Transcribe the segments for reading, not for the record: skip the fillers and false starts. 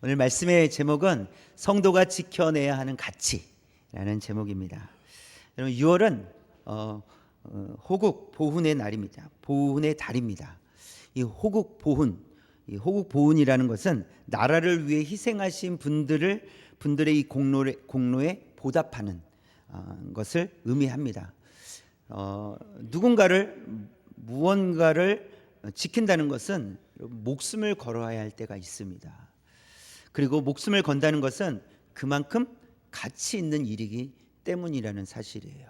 오늘 말씀의 제목은 성도가 지켜내야 하는 가치라는 제목입니다. 여러분 6월은 호국 보훈의 날입니다. 보훈의 달입니다. 이 호국 보훈, 이 호국 보훈이라는 것은 나라를 위해 희생하신 분들의 이 공로에 보답하는 것을 의미합니다. 누군가를 무언가를 지킨다는 것은 목숨을 걸어야 할 때가 있습니다. 그리고 목숨을 건다는 것은 그만큼 가치 있는 일이기 때문이라는 사실이에요.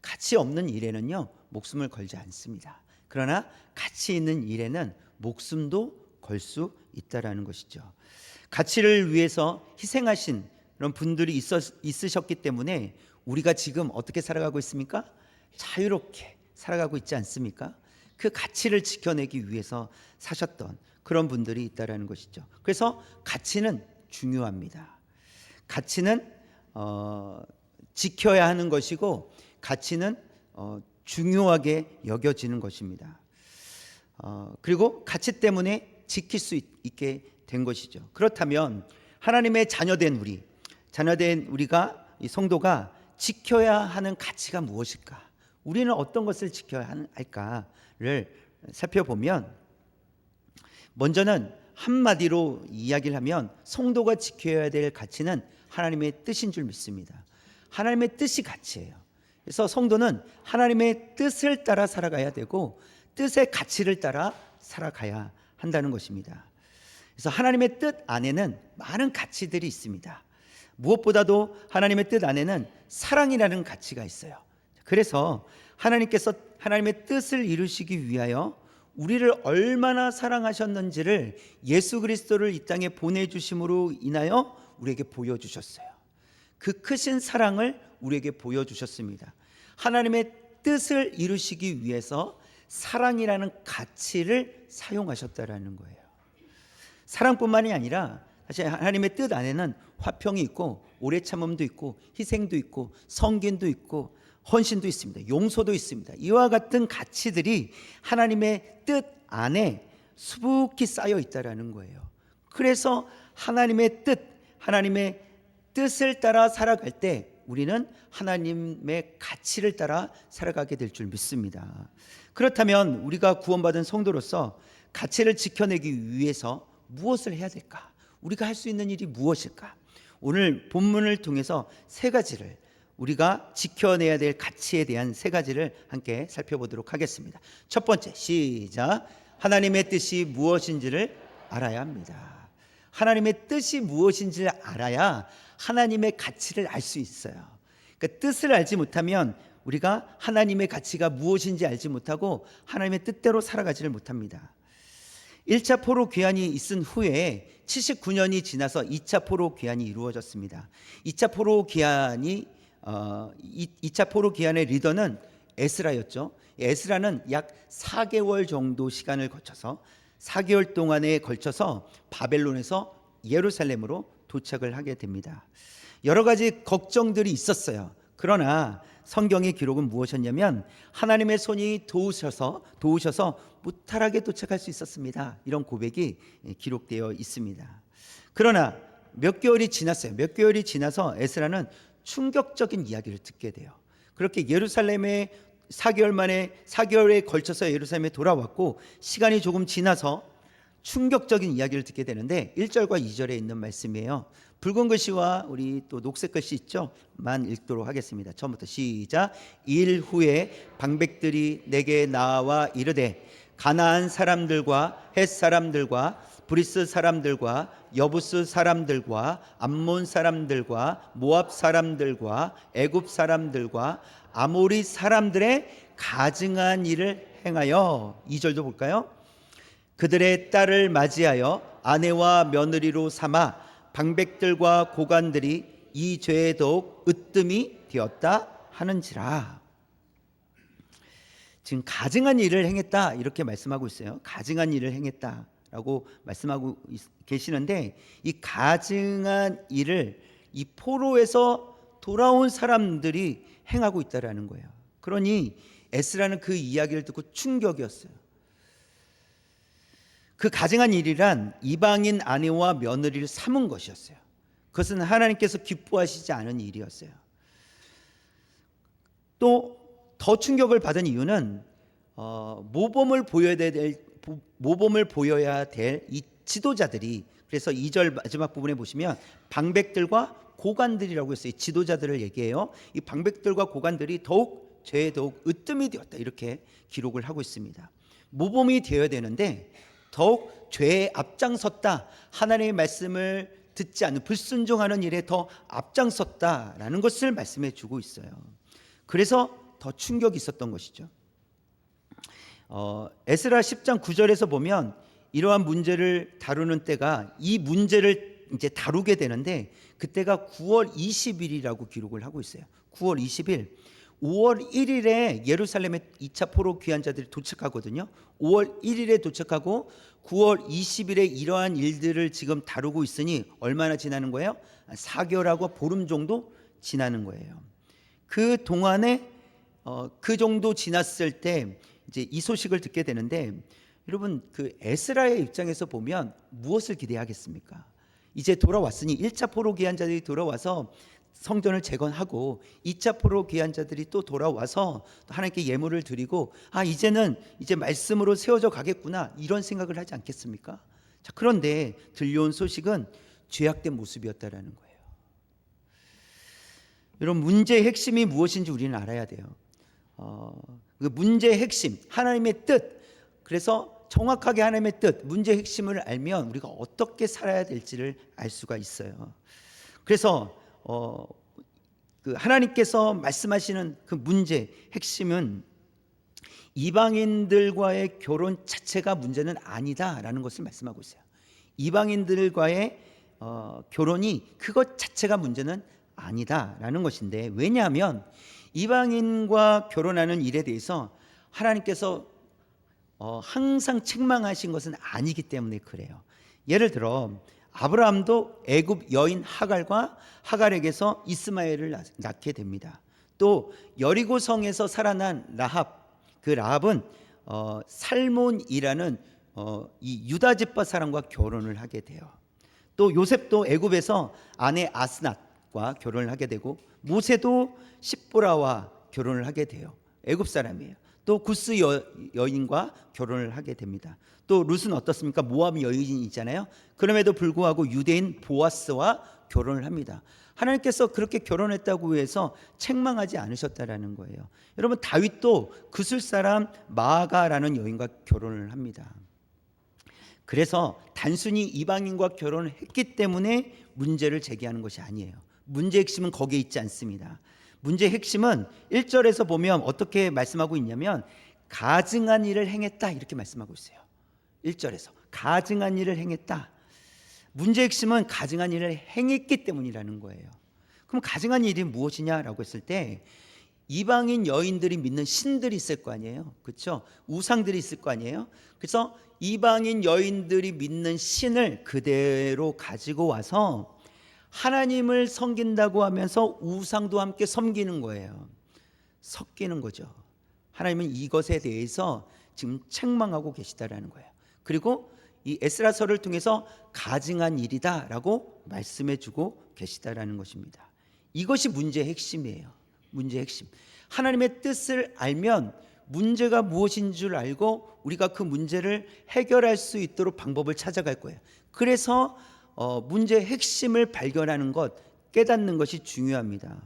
가치 없는 일에는요 목숨을 걸지 않습니다. 그러나 가치 있는 일에는 목숨도 걸 수 있다라는 것이죠. 가치를 위해서 희생하신 그런 분들이 있으셨기 때문에 우리가 지금 어떻게 살아가고 있습니까? 자유롭게 살아가고 있지 않습니까? 그 가치를 지켜내기 위해서 사셨던 그런 분들이 있다라는 것이죠. 그래서 가치는 중요합니다. 가치는 지켜야 하는 것이고 가치는 중요하게 여겨지는 것입니다. 그리고 가치 때문에 지킬 수 있게 된 것이죠. 그렇다면 하나님의 자녀된 우리가 이 성도가 지켜야 하는 가치가 무엇일까? 우리는 어떤 것을 지켜야 할까를 살펴보면 먼저는 한마디로 이야기를 하면 성도가 지켜야 될 가치는 하나님의 뜻인 줄 믿습니다. 하나님의 뜻이 가치예요. 그래서 성도는 하나님의 뜻을 따라 살아가야 되고 뜻의 가치를 따라 살아가야 한다는 것입니다. 그래서 하나님의 뜻 안에는 많은 가치들이 있습니다. 무엇보다도 하나님의 뜻 안에는 사랑이라는 가치가 있어요. 그래서 하나님께서 하나님의 뜻을 이루시기 위하여 우리를 얼마나 사랑하셨는지를 예수 그리스도를 이 땅에 보내주심으로 인하여 우리에게 보여주셨어요. 그 크신 사랑을 우리에게 보여주셨습니다. 하나님의 뜻을 이루시기 위해서 사랑이라는 가치를 사용하셨다라는 거예요. 사랑뿐만이 아니라 사실 하나님의 뜻 안에는 화평이 있고 오래 참음도 있고 희생도 있고 성김도 있고 헌신도 있습니다. 용서도 있습니다. 이와 같은 가치들이 하나님의 뜻 안에 수북히 쌓여 있다라는 거예요. 그래서 하나님의 뜻을 따라 살아갈 때 우리는 하나님의 가치를 따라 살아가게 될 줄 믿습니다. 그렇다면 우리가 구원받은 성도로서 가치를 지켜내기 위해서 무엇을 해야 될까? 우리가 할 수 있는 일이 무엇일까? 오늘 본문을 통해서 세 가지를 우리가 지켜내야 될 가치에 대한 세 가지를 함께 살펴보도록 하겠습니다. 첫 번째, 시작. 하나님의 뜻이 무엇인지를 알아야 합니다. 하나님의 뜻이 무엇인지를 알아야 하나님의 가치를 알 수 있어요. 그러니까 뜻을 알지 못하면 우리가 하나님의 가치가 무엇인지 알지 못하고 하나님의 뜻대로 살아가지를 못합니다. 1차 포로 귀환이 있은 후에 79년이 지나서 2차 포로 귀환이 이루어졌습니다. 2차 포로 귀환의 리더는 에스라였죠. 에스라는 약 4개월 정도 시간을 거쳐서 4개월 동안에 걸쳐서 바벨론에서 예루살렘으로 도착을 하게 됩니다. 여러 가지 걱정들이 있었어요. 그러나 성경의 기록은 무엇이었냐면 하나님의 손이 도우셔서 무탈하게 도착할 수 있었습니다. 이런 고백이 기록되어 있습니다. 그러나 몇 개월이 지나서 에스라는 충격적인 이야기를 듣게 돼요. 그렇게 예루살렘에 4개월에 걸쳐서 예루살렘에 돌아왔고 시간이 조금 지나서 충격적인 이야기를 듣게 되는데 1절과 2절에 있는 말씀이에요. 붉은 글씨와 우리 또 녹색 글씨 있죠? 만 읽도록 하겠습니다. 처음부터 시작. 2일 후에 방백들이 내게 나와 이르되 가나안 사람들과 헷 사람들과 브리스 사람들과 여부스 사람들과 암몬 사람들과 모압 사람들과 애굽 사람들과 아모리 사람들의 가증한 일을 행하여 2절도 볼까요? 그들의 딸을 맞이하여 아내와 며느리로 삼아 방백들과 고관들이 이 죄에 더욱 으뜸이 되었다 하는지라. 지금 가증한 일을 행했다 이렇게 말씀하고 있어요. 가증한 일을 행했다라고 말씀하고 계시는데 이 가증한 일을 이 포로에서 돌아온 사람들이 행하고 있다라는 거예요. 그러니 에스라는 그 이야기를 듣고 충격이었어요. 그 가증한 일이란 이방인 아내와 며느리를 삼은 것이었어요. 그것은 하나님께서 기뻐하시지 않은 일이었어요. 또 더 충격을 받은 이유는 모범을 보여야 될 이 지도자들이, 그래서 2절 마지막 부분에 보시면 방백들과 고관들이라고 했어요. 지도자들을 얘기해요. 이 방백들과 고관들이 죄에 더욱 으뜸이 되었다, 이렇게 기록을 하고 있습니다. 모범이 되어야 되는데 더욱 죄에 앞장섰다, 하나님의 말씀을 듣지 않는 불순종하는 일에 더 앞장섰다라는 것을 말씀해 주고 있어요. 그래서 더 충격이 있었던 것이죠. 에스라 10장 9절에서 보면 이러한 문제를 다루는 때가, 이 문제를 이제 다루게 되는데 그때가 9월 20일이라고 기록을 하고 있어요. 9월 20일. 5월 1일에 예루살렘에 2차 포로 귀환 자들이 도착하거든요. 5월 1일에 도착하고 9월 20일에 이러한 일들을 지금 다루고 있으니 얼마나 지나는 거예요? 4개월하고 보름 정도 지나는 거예요. 그 동안에 그 정도 지났을 때 이제 이 소식을 듣게 되는데, 여러분 그 에스라의 입장에서 보면 무엇을 기대하겠습니까? 이제 돌아왔으니 1차 포로 귀환 자들이 돌아와서 성전을 재건하고 2차 포로 귀환 자들이 또 돌아와서 하나님께 예물을 드리고, 이제는 이제 말씀으로 세워져 가겠구나, 이런 생각을 하지 않겠습니까? 자, 그런데 들려온 소식은 죄악된 모습이었다라는 거예요. 여러분, 문제의 핵심이 무엇인지 우리는 알아야 돼요. 그 문제의 핵심, 하나님의 뜻. 그래서 정확하게 하나님의 뜻, 문제의 핵심을 알면 우리가 어떻게 살아야 될지를 알 수가 있어요. 그래서 그 하나님께서 말씀하시는 그 문제 핵심은 이방인들과의 결혼 자체가 문제는 아니다라는 것을 말씀하고 있어요. 이방인들과의 결혼이 그것 자체가 문제는 아니다라는 것인데, 왜냐하면 이방인과 결혼하는 일에 대해서 하나님께서 항상 책망하신 것은 아니기 때문에 그래요. 예를 들어 아브라함도 애굽 여인 하갈에게서 이스마엘을 낳게 됩니다. 또 여리고 성에서 살아난 라합, 그 라합은 살몬이라는 이 유다 지파 사람과 결혼을 하게 돼요. 또 요셉도 애굽에서 아내 아스낫과 결혼을 하게 되고, 모세도 십보라와 결혼을 하게 돼요. 애굽 사람이에요. 또 구스 여인과 결혼을 하게 됩니다. 또 룻은 어떻습니까? 모압 여인이잖아요. 그럼에도 불구하고 유대인 보아스와 결혼을 합니다. 하나님께서 그렇게 결혼했다고 해서 책망하지 않으셨다라는 거예요. 여러분, 다윗도 구슬 사람 마아가라는 여인과 결혼을 합니다. 그래서 단순히 이방인과 결혼을 했기 때문에 문제를 제기하는 것이 아니에요. 문제의 핵심은 거기에 있지 않습니다. 문제의 핵심은 1절에서 보면 어떻게 말씀하고 있냐면 가증한 일을 행했다, 이렇게 말씀하고 있어요. 1절에서 가증한 일을 행했다. 문제의 핵심은 가증한 일을 행했기 때문이라는 거예요. 그럼 가증한 일이 무엇이냐라고 했을 때, 이방인 여인들이 믿는 신들이 있을 거 아니에요. 그렇죠? 우상들이 있을 거 아니에요. 그래서 이방인 여인들이 믿는 신을 그대로 가지고 와서 하나님을 섬긴다고 하면서 우상도 함께 섬기는 거예요. 섞이는 거죠. 하나님은 이것에 대해서 지금 책망하고 계시다라는 거예요. 그리고 이 에스라서를 통해서 가증한 일이다라고 말씀해 주고 계시다라는 것입니다. 이것이 문제의 핵심이에요. 문제의 핵심. 하나님의 뜻을 알면 문제가 무엇인 줄 알고 우리가 그 문제를 해결할 수 있도록 방법을 찾아갈 거예요. 그래서 문제의 핵심을 발견하는 것, 깨닫는 것이 중요합니다.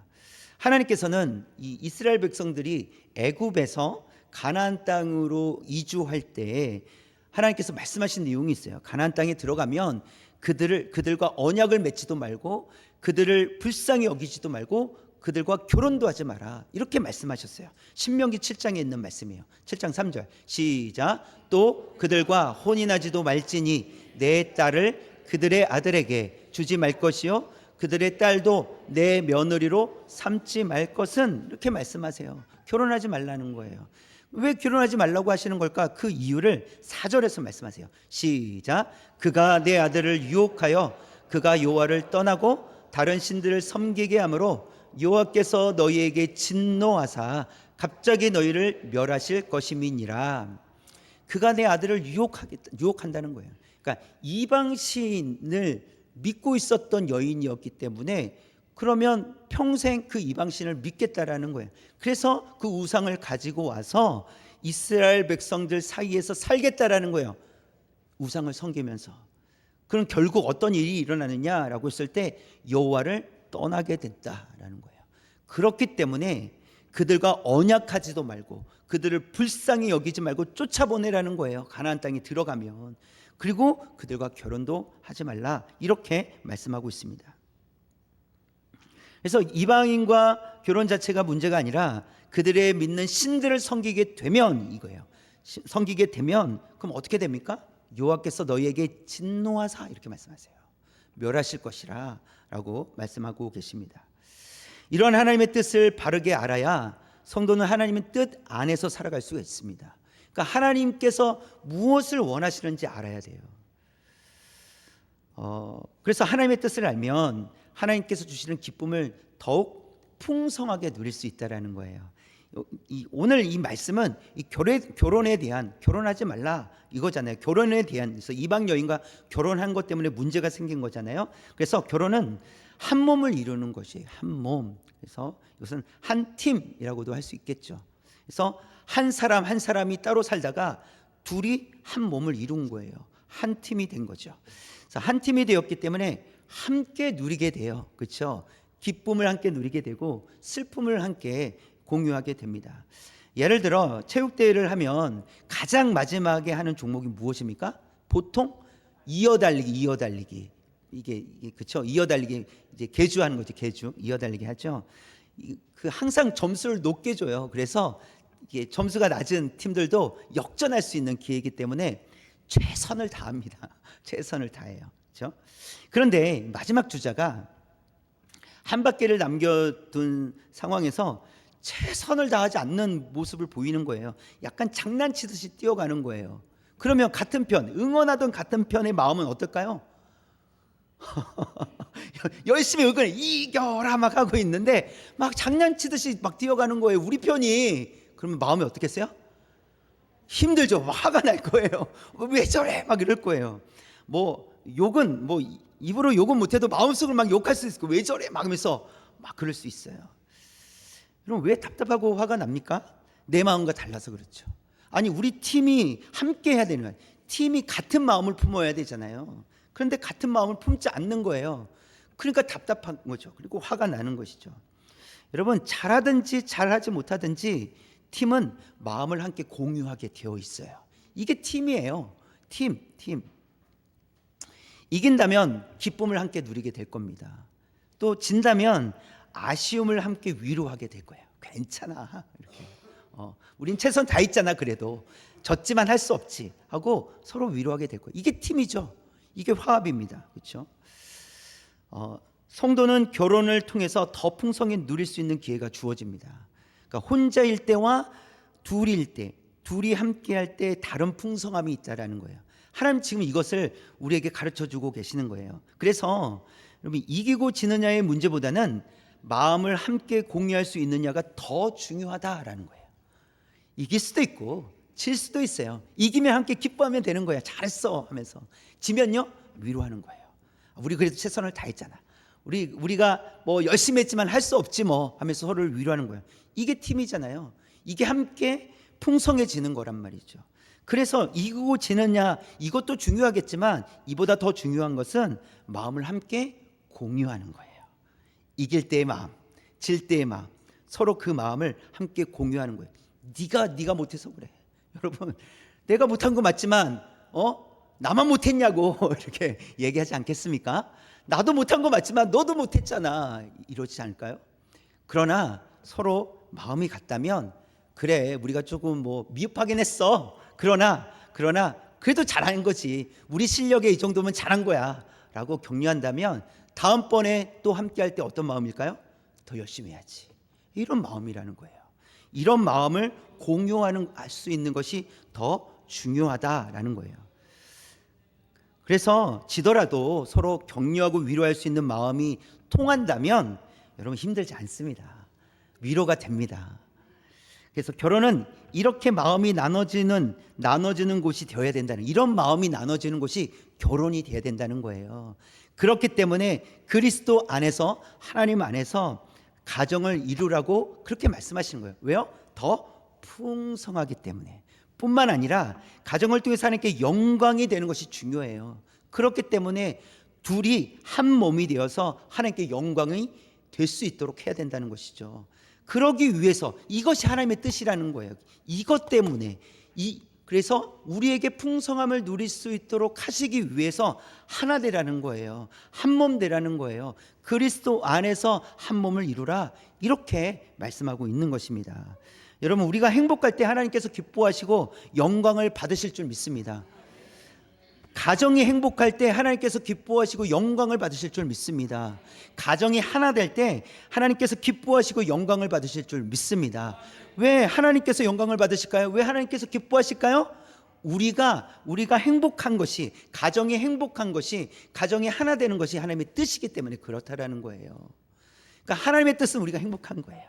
하나님께서는 이 이스라엘 백성들이 애굽에서 가나안 땅으로 이주할 때 하나님께서 말씀하신 내용이 있어요. 가나안 땅에 들어가면 그들과 언약을 맺지도 말고, 그들을 불쌍히 여기지도 말고, 그들과 결혼도 하지 마라, 이렇게 말씀하셨어요. 신명기 7장에 있는 말씀이에요. 7장 3절 시작. 또 그들과 혼인하지도 말지니 내 딸을 그들의 아들에게 주지 말 것이요 그들의 딸도 내 며느리로 삼지 말 것은, 이렇게 말씀하세요. 결혼하지 말라는 거예요. 왜 결혼하지 말라고 하시는 걸까? 그 이유를 4절에서 말씀하세요. 시작. 그가 내 아들을 유혹하여 그가 여호와를 떠나고 다른 신들을 섬기게 하므로 여호와께서 너희에게 진노하사 갑자기 너희를 멸하실 것임이니라. 그가 내 아들을 유혹한다는 거예요. 그러니까 이방 신을 믿고 있었던 여인이었기 때문에 그러면 평생 그 이방 신을 믿겠다라는 거예요. 그래서 그 우상을 가지고 와서 이스라엘 백성들 사이에서 살겠다라는 거예요. 우상을 섬기면서. 그럼 결국 어떤 일이 일어나느냐라고 했을 때 여호와를 떠나게 됐다라는 거예요. 그렇기 때문에 그들과 언약하지도 말고 그들을 불쌍히 여기지 말고 쫓아보내라는 거예요. 가나안 땅에 들어가면. 그리고 그들과 결혼도 하지 말라, 이렇게 말씀하고 있습니다. 그래서 이방인과 결혼 자체가 문제가 아니라 그들의 믿는 신들을 섬기게 되면 이거예요. 섬기게 되면 그럼 어떻게 됩니까? 여호와께서 너희에게 진노하사, 이렇게 말씀하세요. 멸하실 것이라 라고 말씀하고 계십니다. 이런 하나님의 뜻을 바르게 알아야 성도는 하나님의 뜻 안에서 살아갈 수가 있습니다. 그러니까 하나님께서 무엇을 원하시는지 알아야 돼요. 그래서 하나님의 뜻을 알면 하나님께서 주시는 기쁨을 더욱 풍성하게 누릴 수 있다라는 거예요. 오늘 이 말씀은 이 결혼에 대한, 결혼하지 말라 이거잖아요. 결혼에 대한, 그래서 이방 여인과 결혼한 것 때문에 문제가 생긴 거잖아요. 그래서 결혼은 한 몸을 이루는 것이에요. 한 몸. 그래서 이것은 한 팀이라고도 할 수 있겠죠. 그래서 한 사람 한 사람이 따로 살다가 둘이 한 몸을 이룬 거예요. 한 팀이 된 거죠. 그래서 한 팀이 되었기 때문에 함께 누리게 돼요. 그렇죠? 기쁨을 함께 누리게 되고 슬픔을 함께 공유하게 됩니다. 예를 들어 체육대회를 하면 가장 마지막에 하는 종목이 무엇입니까? 보통 이어달리기. 이게 그렇죠? 이어달리기, 이제 계주하는 거죠. 계주, 이어달리기 하죠. 그 항상 점수를 높게 줘요. 그래서 이게 점수가 낮은 팀들도 역전할 수 있는 기회이기 때문에 최선을 다합니다. 최선을 다해요. 그렇죠? 그런데 마지막 주자가 한 바퀴를 남겨둔 상황에서 최선을 다하지 않는 모습을 보이는 거예요. 약간 장난치듯이 뛰어가는 거예요. 그러면 같은 편, 응원하던 같은 편의 마음은 어떨까요? 열심히 응원해, 이겨라 막 하고 있는데 막 장난치듯이 막 뛰어가는 거예요. 우리 편이. 그러면 마음이 어떻겠어요? 힘들죠. 화가 날 거예요. 왜 저래? 막 이럴 거예요. 뭐 욕은 뭐 입으로 욕은 못해도 마음속으로 막 욕할 수 있고, 왜 저래? 막 하면서 막 그럴 수 있어요. 여러분, 왜 답답하고 화가 납니까? 내 마음과 달라서 그렇죠. 아니, 우리 팀이 함께 해야 되는 거예요. 팀이 같은 마음을 품어야 되잖아요. 그런데 같은 마음을 품지 않는 거예요. 그러니까 답답한 거죠. 그리고 화가 나는 것이죠. 여러분, 잘하든지 잘하지 못하든지 팀은 마음을 함께 공유하게 되어 있어요. 이게 팀이에요. 팀. 이긴다면 기쁨을 함께 누리게 될 겁니다. 또 진다면 아쉬움을 함께 위로하게 될 거예요. 괜찮아, 이렇게. 우린 최선 다했잖아. 그래도 졌지만 할 수 없지 하고 서로 위로하게 될 거예요. 이게 팀이죠. 이게 화합입니다. 그렇죠? 성도는 결혼을 통해서 더 풍성히 누릴 수 있는 기회가 주어집니다. 그러니까 혼자일 때와 둘일 때, 둘이 함께할 때 다른 풍성함이 있다라는 거예요. 하나님 지금 이것을 우리에게 가르쳐주고 계시는 거예요. 그래서 여러분, 이기고 지느냐의 문제보다는 마음을 함께 공유할 수 있느냐가 더 중요하다라는 거예요. 이길 수도 있고 질 수도 있어요. 이기면 함께 기뻐하면 되는 거예요. 잘했어 하면서. 지면요, 위로하는 거예요. 우리 그래도 최선을 다했잖아. 우리가 뭐 열심히 했지만 할 수 없지 뭐 하면서 서로를 위로하는 거예요. 이게 팀이잖아요. 이게 함께 풍성해지는 거란 말이죠. 그래서 이기고 지느냐, 이것도 중요하겠지만 이보다 더 중요한 것은 마음을 함께 공유하는 거예요. 이길 때의 마음, 질 때의 마음, 서로 그 마음을 함께 공유하는 거예요. 네가 못해서 그래. 여러분, 내가 못한 거 맞지만 나만 못했냐고 이렇게 얘기하지 않겠습니까? 나도 못한 거 맞지만 너도 못했잖아, 이러지 않을까요? 그러나 서로 마음이 같다면, 그래, 우리가 조금 뭐 미흡하긴 했어. 그러나 그래도 잘한 거지. 우리 실력에 이 정도면 잘한 거야 라고 격려한다면 다음번에 또 함께 할 때 어떤 마음일까요? 더 열심히 해야지, 이런 마음이라는 거예요. 이런 마음을 공유할 수 있는 것이 더 중요하다라는 거예요. 그래서 지더라도 서로 격려하고 위로할 수 있는 마음이 통한다면 여러분 힘들지 않습니다. 위로가 됩니다. 그래서 결혼은 이렇게 마음이 나눠지는 곳이 되어야 된다는, 이런 마음이 나눠지는 곳이 결혼이 되어야 된다는 거예요. 그렇기 때문에 그리스도 안에서, 하나님 안에서 가정을 이루라고 그렇게 말씀하시는 거예요. 왜요? 더 풍성하기 때문에. 뿐만 아니라 가정을 통해서 하나님께 영광이 되는 것이 중요해요. 그렇기 때문에 둘이 한 몸이 되어서 하나님께 영광이 될 수 있도록 해야 된다는 것이죠. 그러기 위해서, 이것이 하나님의 뜻이라는 거예요. 이것 때문에, 그래서 우리에게 풍성함을 누릴 수 있도록 하시기 위해서 하나 되라는 거예요. 한 몸 되라는 거예요. 그리스도 안에서 한 몸을 이루라, 이렇게 말씀하고 있는 것입니다. 여러분, 우리가 행복할 때 하나님께서 기뻐하시고 영광을 받으실 줄 믿습니다. 가정이 행복할 때 하나님께서 기뻐하시고 영광을 받으실 줄 믿습니다. 가정이 하나 될 때 하나님께서 기뻐하시고 영광을 받으실 줄 믿습니다. 왜 하나님께서 영광을 받으실까요? 왜 하나님께서 기뻐하실까요? 우리가 행복한 것이, 가정이 행복한 것이, 가정이 하나 되는 것이 하나님의 뜻이기 때문에 그렇다라는 거예요. 그러니까 하나님의 뜻은 우리가 행복한 거예요.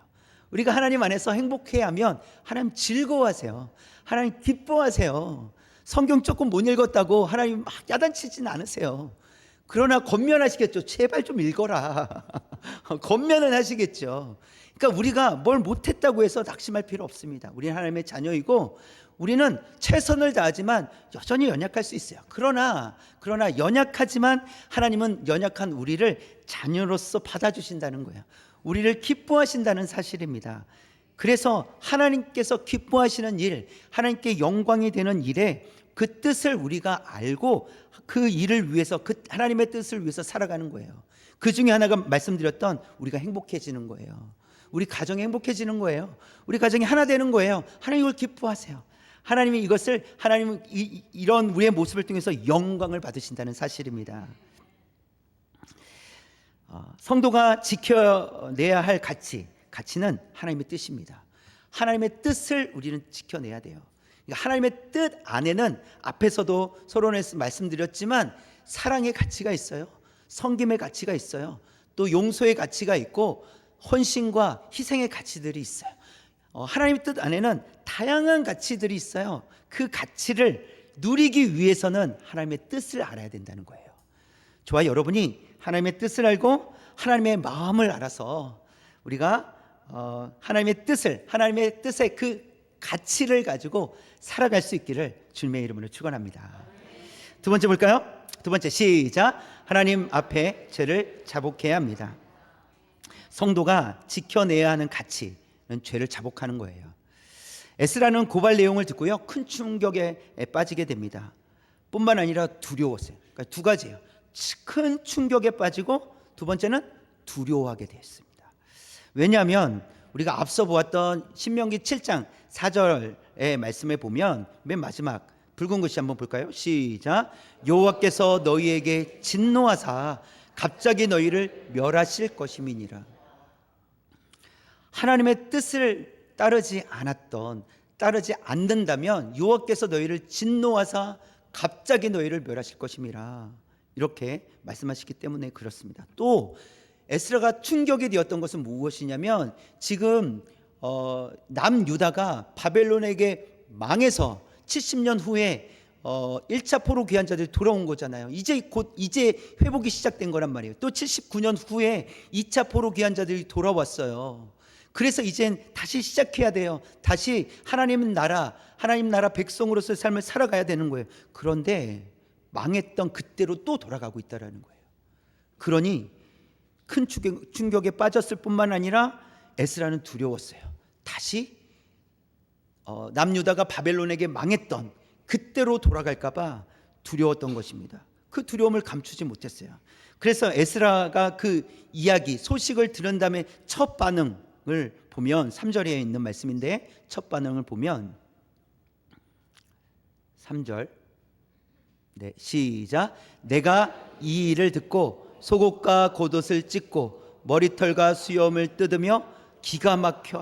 우리가 하나님 안에서 행복해야 하면 하나님 즐거워하세요. 하나님 기뻐하세요. 성경 조금 못 읽었다고 하나님 막 야단치지는 않으세요. 그러나 권면하시겠죠. 제발 좀 읽어라. 권면은 하시겠죠. 그러니까 우리가 뭘 못했다고 해서 낙심할 필요 없습니다. 우리는 하나님의 자녀이고 우리는 최선을 다하지만 여전히 연약할 수 있어요. 그러나 연약하지만 하나님은 연약한 우리를 자녀로서 받아주신다는 거예요. 우리를 기뻐하신다는 사실입니다. 그래서 하나님께서 기뻐하시는 일, 하나님께 영광이 되는 일에 그 뜻을 우리가 알고 그 일을 위해서, 그 하나님의 뜻을 위해서 살아가는 거예요. 그 중에 하나가 말씀드렸던 우리가 행복해지는 거예요. 우리 가정이 행복해지는 거예요. 우리 가정이 하나 되는 거예요. 하나님 이걸 기뻐하세요. 하나님이 이것을, 하나님은 이런 우리의 모습을 통해서 영광을 받으신다는 사실입니다. 성도가 지켜내야 할 가치는 하나님의 뜻입니다. 하나님의 뜻을 우리는 지켜내야 돼요. 그러니까 하나님의 뜻 안에는 앞에서도 서론에서 말씀드렸지만 사랑의 가치가 있어요. 섬김의 가치가 있어요. 또 용서의 가치가 있고 헌신과 희생의 가치들이 있어요. 하나님의 뜻 안에는 다양한 가치들이 있어요. 그 가치를 누리기 위해서는 하나님의 뜻을 알아야 된다는 거예요. 저와 여러분이 하나님의 뜻을 알고 하나님의 마음을 알아서 우리가 하나님의 뜻의 그 가치를 가지고 살아갈 수 있기를 주님의 이름으로 축원합니다. 두 번째 볼까요? 두 번째, 시작. 하나님 앞에 죄를 자복해야 합니다. 성도가 지켜내야 하는 가치는 죄를 자복하는 거예요. 에스라는 고발 내용을 듣고요, 큰 충격에 빠지게 됩니다. 뿐만 아니라 두려웠어요. 그러니까 두 가지예요. 큰 충격에 빠지고 두 번째는 두려워하게 되었습니다. 왜냐하면 우리가 앞서 보았던 신명기 7장 4절의 말씀에 보면 맨 마지막 붉은 글씨 한번 볼까요? 시작. 여호와께서 너희에게 진노하사 갑자기 너희를 멸하실 것임이니라. 하나님의 뜻을 따르지 않는다면 여호와께서 너희를 진노하사 갑자기 너희를 멸하실 것임이라, 이렇게 말씀하시기 때문에 그렇습니다. 또 에스라가 충격이 되었던 것은 무엇이냐면, 지금 남유다가 바벨론에게 망해서 70년 후에 1차 포로 귀환 자들이 돌아온 거잖아요. 이제 회복이 시작된 거란 말이에요. 또 79년 후에 2차 포로 귀환 자들이 돌아왔어요. 그래서 이젠 다시 시작해야 돼요. 다시 하나님 나라 백성으로서의 삶을 살아가야 되는 거예요. 그런데 망했던 그때로 또 돌아가고 있다는 거예요. 그러니 큰 충격에 빠졌을 뿐만 아니라 에스라는 두려웠어요. 다시 남유다가 바벨론에게 망했던 그때로 돌아갈까 봐 두려웠던 것입니다. 그 두려움을 감추지 못했어요. 그래서 에스라가 그 이야기, 소식을 들은 다음에 첫 반응을 보면 3절에 있는 말씀인데, 첫 반응을 보면 3절, 네, 시작. 내가 이 일을 듣고 속옷과 겉옷을 찢고 머리털과 수염을 뜯으며 기가 막혀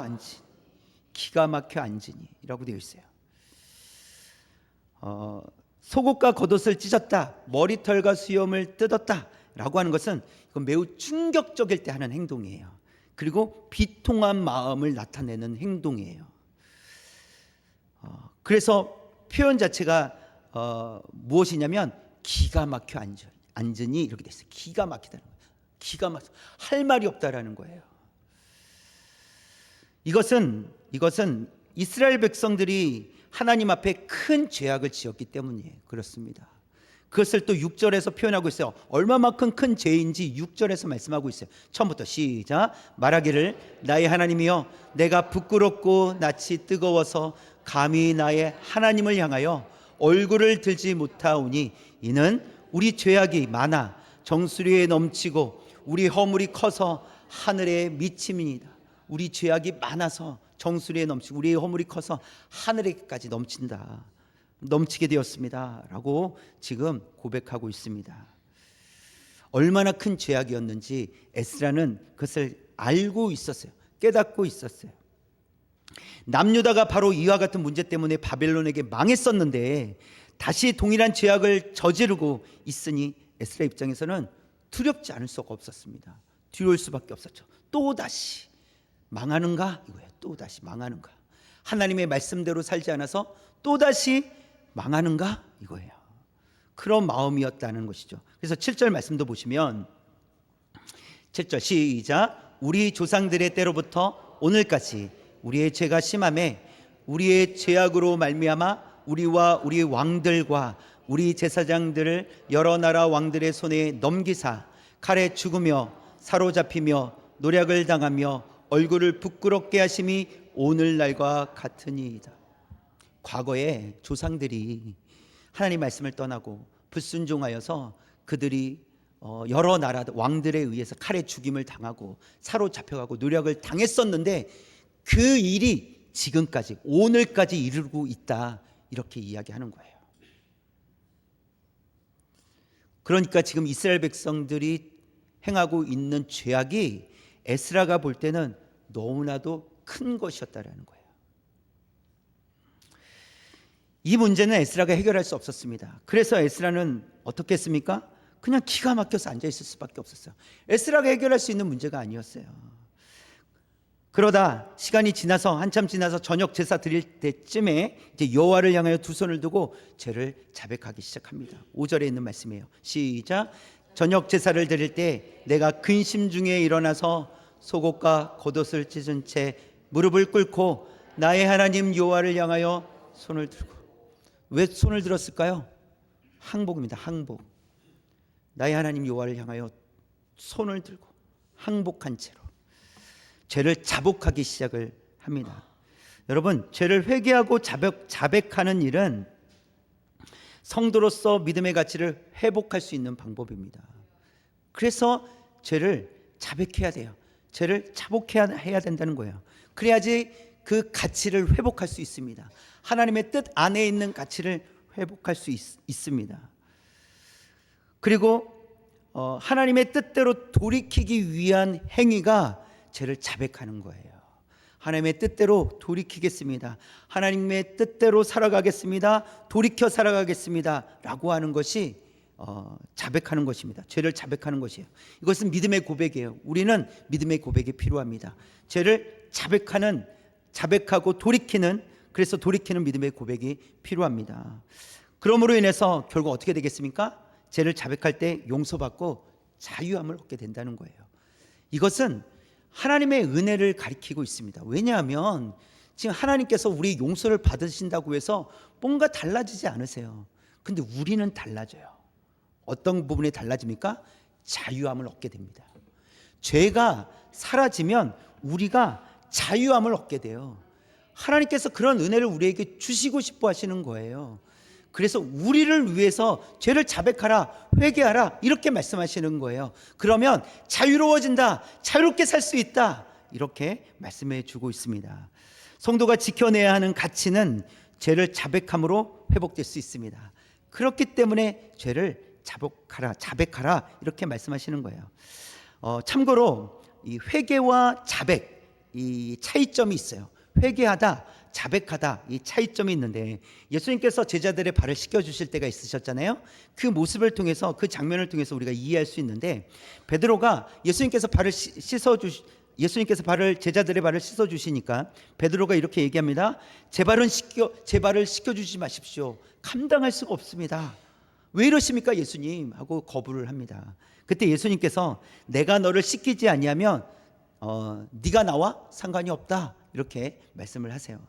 앉으니 라고 되어 있어요. 속옷과 겉옷을 찢었다, 머리털과 수염을 뜯었다 라고 하는 것은 이건 매우 충격적일 때 하는 행동이에요. 그리고 비통한 마음을 나타내는 행동이에요. 그래서 표현 자체가 무엇이냐면 기가 막혀 앉으니 이렇게 됐어요. 기가 막히다는 거예요. 기가 막혀 할 말이 없다라는 거예요. 이것은 이스라엘 백성들이 하나님 앞에 큰 죄악을 지었기 때문이에요. 그렇습니다. 그것을 또 6절에서 표현하고 있어요. 얼마만큼 큰 죄인지 6절에서 말씀하고 있어요. 처음부터 시작. 말하기를 나의 하나님이여 내가 부끄럽고 낯이 뜨거워서 감히 나의 하나님을 향하여 얼굴을 들지 못하오니 이는 우리 죄악이 많아 정수리에 넘치고 우리 허물이 커서 하늘에 미침이니이다. 우리 죄악이 많아서 정수리에 넘치고 우리의 허물이 커서 하늘에까지 넘치게 되었습니다 라고 지금 고백하고 있습니다. 얼마나 큰 죄악이었는지 에스라는 그것을 알고 있었어요. 깨닫고 있었어요. 남유다가 바로 이와 같은 문제 때문에 바벨론에게 망했었는데 다시 동일한 죄악을 저지르고 있으니 에스라 입장에서는 두렵지 않을 수가 없었습니다. 두려울 수밖에 없었죠. 또다시 망하는가 이거예요. 또다시 망하는가. 하나님의 말씀대로 살지 않아서 또다시 망하는가 이거예요. 그런 마음이었다는 것이죠. 그래서 7절 말씀도 보시면 7절 시작. 우리 조상들의 때로부터 오늘까지 우리의 죄가 심함에 우리의 죄악으로 말미암아 우리와 우리 왕들과 우리 제사장들을 여러 나라 왕들의 손에 넘기사 칼에 죽으며 사로잡히며 노략을 당하며 얼굴을 부끄럽게 하심이 오늘날과 같으니이다. 과거에 조상들이 하나님 말씀을 떠나고 불순종하여서 그들이 여러 나라 왕들에 의해서 칼에 죽임을 당하고 사로잡혀가고 노략을 당했었는데 그 일이 지금까지 오늘까지 이르고 있다 이렇게 이야기하는 거예요. 그러니까 지금 이스라엘 백성들이 행하고 있는 죄악이 에스라가 볼 때는 너무나도 큰 것이었다라는 거예요. 이 문제는 에스라가 해결할 수 없었습니다. 그래서 에스라는 어떻게 했습니까? 그냥 기가 막혀서 앉아있을 수밖에 없었어요. 에스라가 해결할 수 있는 문제가 아니었어요. 그러다 시간이 지나서 한참 지나서 저녁 제사 드릴 때쯤에 이제 여호와를 향하여 두 손을 두고 죄를 자백하기 시작합니다. 5절에 있는 말씀이에요. 시작. 저녁 제사를 드릴 때 내가 근심 중에 일어나서 속옷과 겉옷을 찢은 채 무릎을 꿇고 나의 하나님 여호와를 향하여 손을 들고. 왜 손을 들었을까요? 항복입니다. 항복. 나의 하나님 여호와를 향하여 손을 들고 항복한 채로 죄를 자복하기 시작을 합니다. 여러분, 죄를 회개하고 자백하는 일은 성도로서 믿음의 가치를 회복할 수 있는 방법입니다. 그래서 죄를 자백해야 돼요. 죄를 자복해야 된다는 거예요. 그래야지 그 가치를 회복할 수 있습니다. 하나님의 뜻 안에 있는 가치를 회복할 수 있습니다. 그리고 하나님의 뜻대로 돌이키기 위한 행위가 죄를 자백하는 거예요. 하나님의 뜻대로 돌이키겠습니다. 하나님의 뜻대로 살아가겠습니다. 돌이켜 살아가겠습니다 라고 하는 것이 자백하는 것입니다. 죄를 자백하는 것이에요. 이것은 믿음의 고백이에요. 우리는 믿음의 고백이 필요합니다. 죄를 자백하고 돌이키는, 그래서 돌이키는 믿음의 고백이 필요합니다. 그러므로 인해서 결국 어떻게 되겠습니까? 죄를 자백할 때 용서받고 자유함을 얻게 된다는 거예요. 이것은 하나님의 은혜를 가리키고 있습니다. 왜냐하면 지금 하나님께서 우리 용서를 받으신다고 해서 뭔가 달라지지 않으세요. 근데 우리는 달라져요. 어떤 부분이 달라집니까? 자유함을 얻게 됩니다. 죄가 사라지면 우리가 자유함을 얻게 돼요. 하나님께서 그런 은혜를 우리에게 주시고 싶어 하시는 거예요. 그래서 우리를 위해서 죄를 자백하라, 회개하라 이렇게 말씀하시는 거예요. 그러면 자유로워진다, 자유롭게 살 수 있다 이렇게 말씀해 주고 있습니다. 성도가 지켜내야 하는 가치는 죄를 자백함으로 회복될 수 있습니다. 그렇기 때문에 죄를 자백하라 이렇게 말씀하시는 거예요. 참고로 이 회개와 자백 이 차이점이 있어요. 회개하다, 자백하다 이 차이점이 있는데 예수님께서 제자들의 발을 씻겨주실 때가 있으셨잖아요. 그 모습을 통해서 그 장면을 통해서 우리가 이해할 수 있는데 베드로가 예수님께서 발을 예수님께서 제자들의 발을 씻어 주시니까 베드로가 이렇게 얘기합니다. 제 발을 씻겨 주지 마십시오. 감당할 수가 없습니다. 왜 이러십니까 예수님? 하고 거부를 합니다. 그때 예수님께서 내가 너를 씻기지 아니하면 네가 나와 상관이 없다, 이렇게 말씀을 하세요.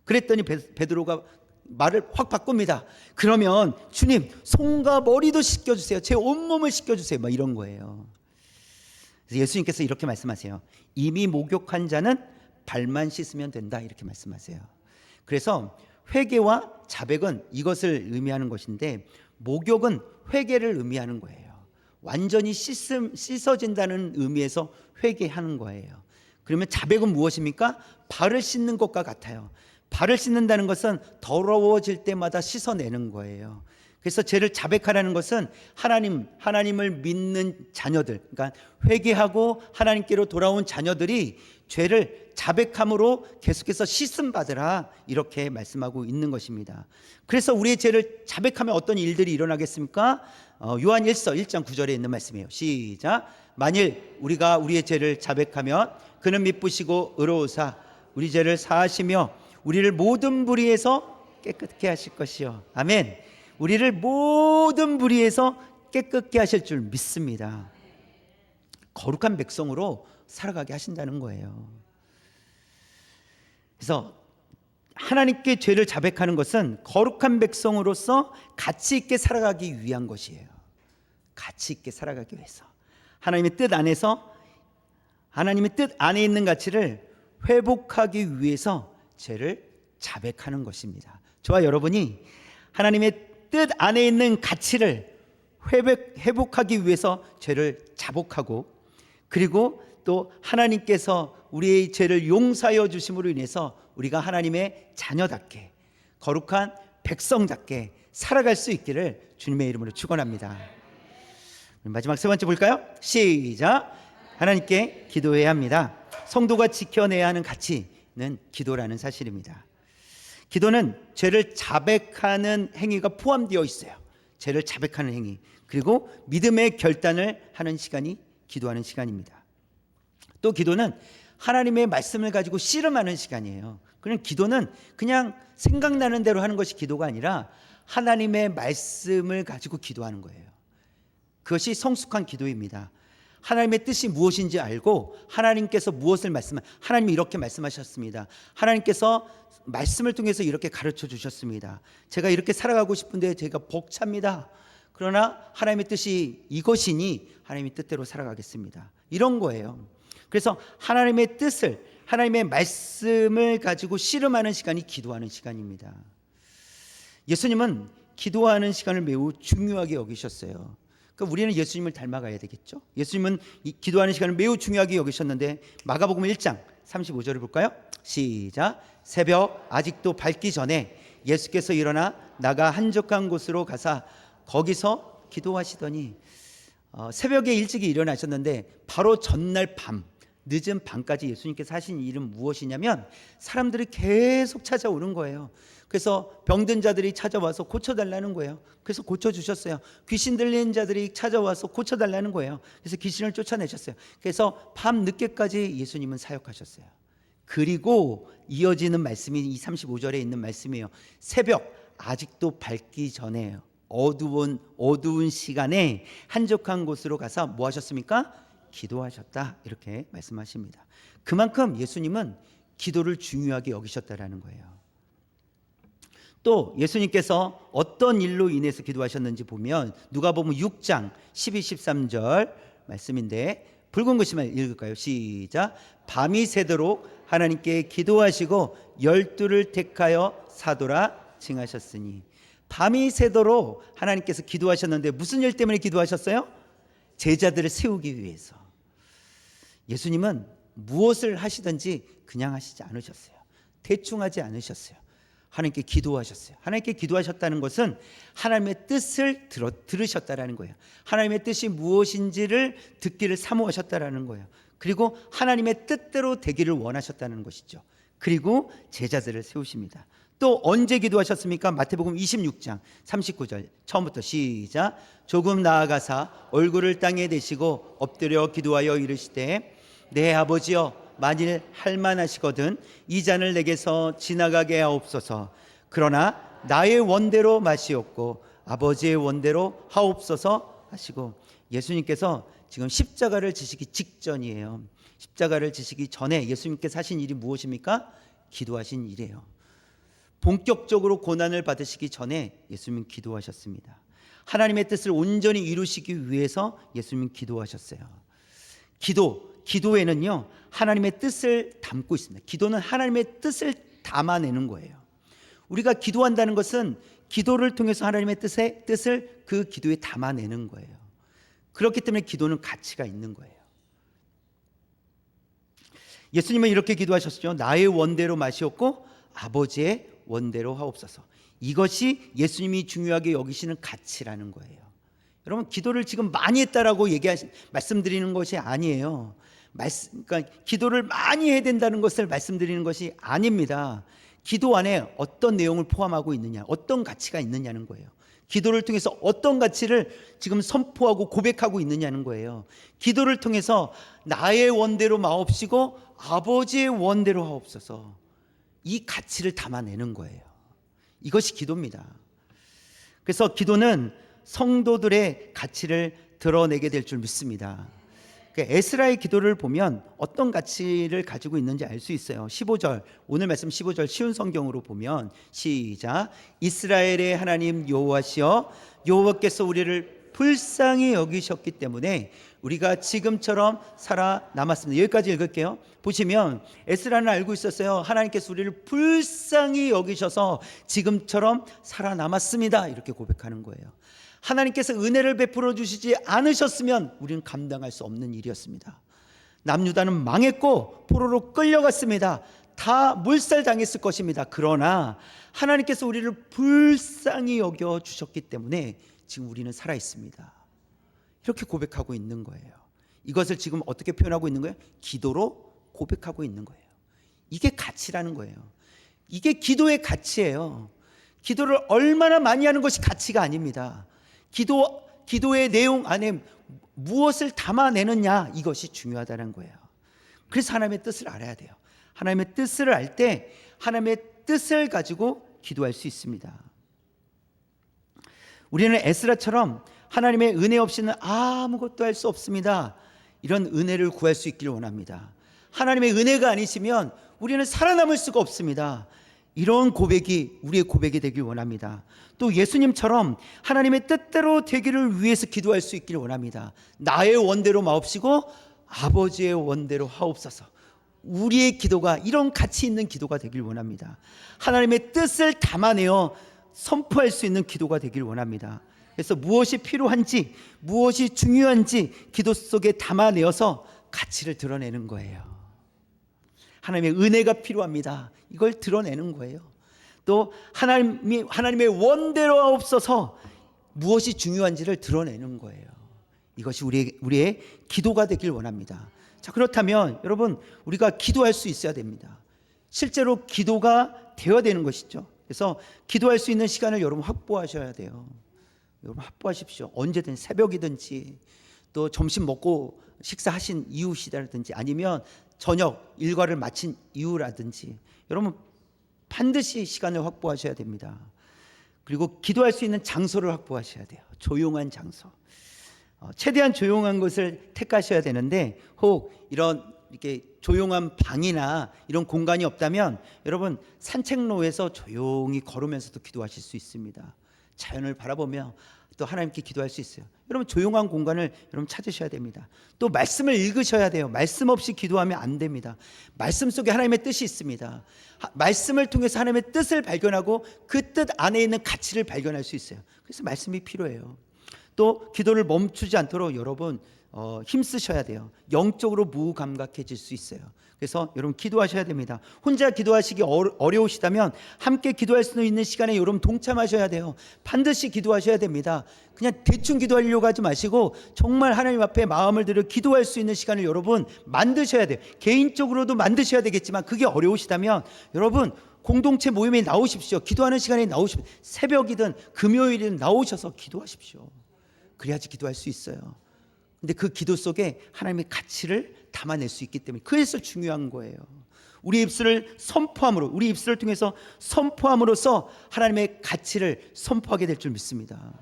그랬더니 베드로가 말을 확 바꿉니다. 그러면 주님, 손과 머리도 씻겨주세요. 제 온몸을 씻겨주세요. 막 이런 거예요. 그래서 예수님께서 이렇게 말씀하세요. 이미 목욕한 자는 발만 씻으면 된다, 이렇게 말씀하세요. 그래서 회개와 자백은 이것을 의미하는 것인데, 목욕은 회개를 의미하는 거예요. 완전히 씻어진다는 의미에서 회개하는 거예요. 그러면 자백은 무엇입니까? 발을 씻는 것과 같아요. 발을 씻는다는 것은 더러워질 때마다 씻어내는 거예요. 그래서 죄를 자백하라는 것은 하나님을 믿는 자녀들, 그러니까 회개하고 하나님께로 돌아온 자녀들이 죄를 자백함으로 계속해서 씻음 받으라, 이렇게 말씀하고 있는 것입니다. 그래서 우리의 죄를 자백하면 어떤 일들이 일어나겠습니까? 요한 1서 1장 9절에 있는 말씀이에요. 시작. 만일 우리가 우리의 죄를 자백하면 그는 미쁘시고 의로우사 우리 죄를 사하시며 우리를 모든 불의에서 깨끗게 하실 것이요. 아멘. 우리를 모든 불의에서 깨끗게 하실 줄 믿습니다. 거룩한 백성으로 살아가게 하신다는 거예요. 그래서 하나님께 죄를 자백하는 것은 거룩한 백성으로서 가치 있게 살아가기 위한 것이에요. 가치 있게 살아가기 위해서, 하나님의 뜻 안에 있는 가치를 회복하기 위해서 죄를 자백하는 것입니다. 저와 여러분이 하나님의 뜻 안에 있는 가치를 회복하기 위해서 죄를 자복하고, 그리고 또 하나님께서 우리의 죄를 용서하여 주심으로 인해서 우리가 하나님의 자녀답게 거룩한 백성답게 살아갈 수 있기를 주님의 이름으로 축원합니다. 마지막 세 번째 볼까요? 시작. 하나님께 기도해야 합니다. 성도가 지켜내야 하는 가치는 기도라는 사실입니다. 기도는 죄를 자백하는 행위가 포함되어 있어요. 죄를 자백하는 행위, 그리고 믿음의 결단을 하는 시간이 기도하는 시간입니다. 또 기도는 하나님의 말씀을 가지고 씨름하는 시간이에요. 그냥 기도는 그냥 생각나는 대로 하는 것이 기도가 아니라 하나님의 말씀을 가지고 기도하는 거예요. 그것이 성숙한 기도입니다. 하나님의 뜻이 무엇인지 알고 하나님께서 무엇을 하나님이 이렇게 말씀하셨습니다. 하나님께서 말씀을 통해서 이렇게 가르쳐 주셨습니다. 제가 이렇게 살아가고 싶은데 제가 벅찹니다. 그러나 하나님의 뜻이 이것이니 하나님의 뜻대로 살아가겠습니다. 이런 거예요. 그래서 하나님의 뜻을, 하나님의 말씀을 가지고 씨름하는 시간이 기도하는 시간입니다. 예수님은 기도하는 시간을 매우 중요하게 여기셨어요. 그러니까 우리는 예수님을 닮아가야 되겠죠. 예수님은 기도하는 시간을 매우 중요하게 여기셨는데, 마가복음 1장 35절을 볼까요? 시작. 새벽 아직도 밝기 전에 예수께서 일어나 나가 한적한 곳으로 가사 거기서 기도하시더니, 새벽에 일찍이 일어나셨는데 바로 전날 밤, 늦은 밤까지 예수님께서 하신 일은 무엇이냐면 사람들이 계속 찾아오는 거예요. 그래서 병든 자들이 찾아와서 고쳐달라는 거예요. 그래서 고쳐주셨어요. 귀신 들린 자들이 찾아와서 고쳐달라는 거예요. 그래서 귀신을 쫓아내셨어요. 그래서 밤 늦게까지 예수님은 사역하셨어요. 그리고 이어지는 말씀이 이 35절에 있는 말씀이에요. 새벽 아직도 밝기 전에 어두운 시간에 한적한 곳으로 가서 뭐 하셨습니까? 기도하셨다, 이렇게 말씀하십니다. 그만큼 예수님은 기도를 중요하게 여기셨다라는 거예요. 또 예수님께서 어떤 일로 인해서 기도하셨는지 보면 누가복음 6장 12, 13절 말씀인데, 붉은 글씨만 읽을까요? 시작. 밤이 새도록 하나님께 기도하시고 12를 택하여 사도라 칭하셨으니. 밤이 새도록 하나님께서 기도하셨는데 무슨 일 때문에 기도하셨어요? 제자들을 세우기 위해서. 예수님은 무엇을 하시든지 그냥 하시지 않으셨어요. 대충 하지 않으셨어요. 하나님께 기도하셨어요. 하나님께 기도하셨다는 것은 하나님의 뜻을 들으셨다라는 거예요. 하나님의 뜻이 무엇인지를 듣기를 사모하셨다라는 거예요. 그리고 하나님의 뜻대로 되기를 원하셨다는 것이죠. 그리고 제자들을 세우십니다. 또 언제 기도하셨습니까? 마태복음 26장 39절 처음부터 시작. 조금 나아가사 얼굴을 땅에 대시고 엎드려 기도하여 이르시되 내 아버지여, 만일 할만하시거든 이 잔을 내게서 지나가게 하옵소서. 그러나 나의 원대로 마시옵고 아버지의 원대로 하옵소서 하시고, 예수님께서 지금 십자가를 지시기 직전이에요. 십자가를 지시기 전에 예수님께서 하신 일이 무엇입니까? 기도하신 일이에요. 본격적으로 고난을 받으시기 전에 예수님은 기도하셨습니다. 하나님의 뜻을 온전히 이루시기 위해서 예수님은 기도하셨어요. 기도에는요 하나님의 뜻을 담고 있습니다. 기도는 하나님의 뜻을 담아내는 거예요. 우리가 기도한다는 것은 기도를 통해서 하나님의 뜻을 그 기도에 담아내는 거예요. 그렇기 때문에 기도는 가치가 있는 거예요. 예수님은 이렇게 기도하셨죠. 나의 원대로 마시옵고 아버지의 원대로 하옵소서. 이것이 예수님이 중요하게 여기시는 가치라는 거예요. 여러분, 기도를 지금 많이 했다라고 말씀드리는 것이 아니에요. 그러니까 기도를 많이 해야 된다는 것을 말씀드리는 것이 아닙니다. 기도 안에 어떤 내용을 포함하고 있느냐, 어떤 가치가 있느냐는 거예요. 기도를 통해서 어떤 가치를 지금 선포하고 고백하고 있느냐는 거예요. 기도를 통해서 나의 원대로 마옵시고 아버지의 원대로 하옵소서, 이 가치를 담아내는 거예요. 이것이 기도입니다. 그래서 기도는 성도들의 가치를 드러내게 될 줄 믿습니다. 에스라의 기도를 보면 어떤 가치를 가지고 있는지 알 수 있어요. 15절, 오늘 말씀 15절 쉬운 성경으로 보면 시작. 이스라엘의 하나님 여호와시여, 여호와께서 우리를 불쌍히 여기셨기 때문에 우리가 지금처럼 살아남았습니다. 여기까지 읽을게요. 보시면 에스라는 알고 있었어요. 하나님께서 우리를 불쌍히 여기셔서 지금처럼 살아남았습니다, 이렇게 고백하는 거예요. 하나님께서 은혜를 베풀어 주시지 않으셨으면 우리는 감당할 수 없는 일이었습니다. 남유다는 망했고 포로로 끌려갔습니다. 다 몰살당했을 것입니다. 그러나 하나님께서 우리를 불쌍히 여겨 주셨기 때문에 지금 우리는 살아 있습니다. 이렇게 고백하고 있는 거예요. 이것을 지금 어떻게 표현하고 있는 거예요? 기도로 고백하고 있는 거예요. 이게 가치라는 거예요. 이게 기도의 가치예요. 기도를 얼마나 많이 하는 것이 가치가 아닙니다. 기도의 내용 안에 무엇을 담아내느냐, 이것이 중요하다는 거예요. 그래서 하나님의 뜻을 알아야 돼요. 하나님의 뜻을 알 때 하나님의 뜻을 가지고 기도할 수 있습니다. 우리는 에스라처럼 하나님의 은혜 없이는 아무것도 할 수 없습니다, 이런 은혜를 구할 수 있기를 원합니다. 하나님의 은혜가 아니시면 우리는 살아남을 수가 없습니다. 이런 고백이 우리의 고백이 되길 원합니다. 또 예수님처럼 하나님의 뜻대로 되기를 위해서 기도할 수 있기를 원합니다. 나의 원대로 마옵시고 아버지의 원대로 하옵소서. 우리의 기도가 이런 가치 있는 기도가 되길 원합니다. 하나님의 뜻을 담아내어 선포할 수 있는 기도가 되길 원합니다. 그래서 무엇이 필요한지, 무엇이 중요한지 기도 속에 담아내어서 가치를 드러내는 거예요. 하나님의 은혜가 필요합니다, 이걸 드러내는 거예요. 또 하나님의 원대로 하옵소서, 무엇이 중요한지를 드러내는 거예요. 이것이 우리의 기도가 되길 원합니다. 자, 그렇다면 여러분, 우리가 기도할 수 있어야 됩니다. 실제로 기도가 되어야 되는 것이죠. 그래서 기도할 수 있는 시간을 여러분 확보하셔야 돼요. 여러분 확보하십시오. 언제든, 새벽이든지 또 점심 먹고 식사하신 이후시라든지 아니면 저녁 일과를 마친 이후라든지 여러분 반드시 시간을 확보하셔야 됩니다. 그리고 기도할 수 있는 장소를 확보하셔야 돼요. 조용한 장소. 최대한 조용한 것을 택하셔야 되는데, 혹 이렇게 조용한 방이나 이런 공간이 없다면 여러분 산책로에서 조용히 걸으면서도 기도하실 수 있습니다. 자연을 바라보며 또 하나님께 기도할 수 있어요. 여러분 조용한 공간을 여러분 찾으셔야 됩니다. 또 말씀을 읽으셔야 돼요. 말씀 없이 기도하면 안 됩니다. 말씀 속에 하나님의 뜻이 있습니다. 말씀을 통해서 하나님의 뜻을 발견하고 그 뜻 안에 있는 가치를 발견할 수 있어요. 그래서 말씀이 필요해요. 또 기도를 멈추지 않도록 여러분 힘쓰셔야 돼요. 영적으로 무감각해질 수 있어요. 그래서 여러분 기도하셔야 됩니다. 혼자 기도하시기 어려우시다면 함께 기도할 수 있는 시간에 여러분 동참하셔야 돼요. 반드시 기도하셔야 됩니다. 그냥 대충 기도하려고 하지 마시고 정말 하나님 앞에 마음을 들여 기도할 수 있는 시간을 여러분 만드셔야 돼요. 개인적으로도 만드셔야 되겠지만 그게 어려우시다면 여러분 공동체 모임에 나오십시오. 기도하는 시간에 나오십시오. 새벽이든 금요일이든 나오셔서 기도하십시오. 그래야지 기도할 수 있어요. 근데 그 기도 속에 하나님의 가치를 담아낼 수 있기 때문에 그래서 중요한 거예요. 우리 입술을 선포함으로, 우리 입술을 통해서 선포함으로써 하나님의 가치를 선포하게 될 줄 믿습니다.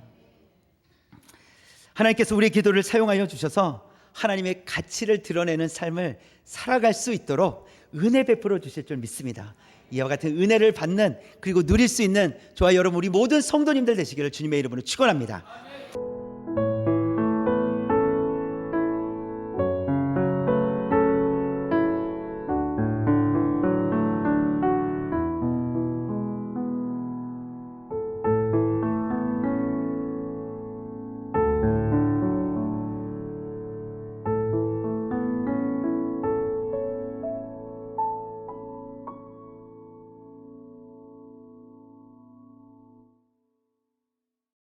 하나님께서 우리의 기도를 사용하여 주셔서 하나님의 가치를 드러내는 삶을 살아갈 수 있도록 은혜 베풀어 주실 줄 믿습니다. 이와 같은 은혜를 받는, 그리고 누릴 수 있는 저와 여러분 우리 모든 성도님들 되시기를 주님의 이름으로 축원합니다.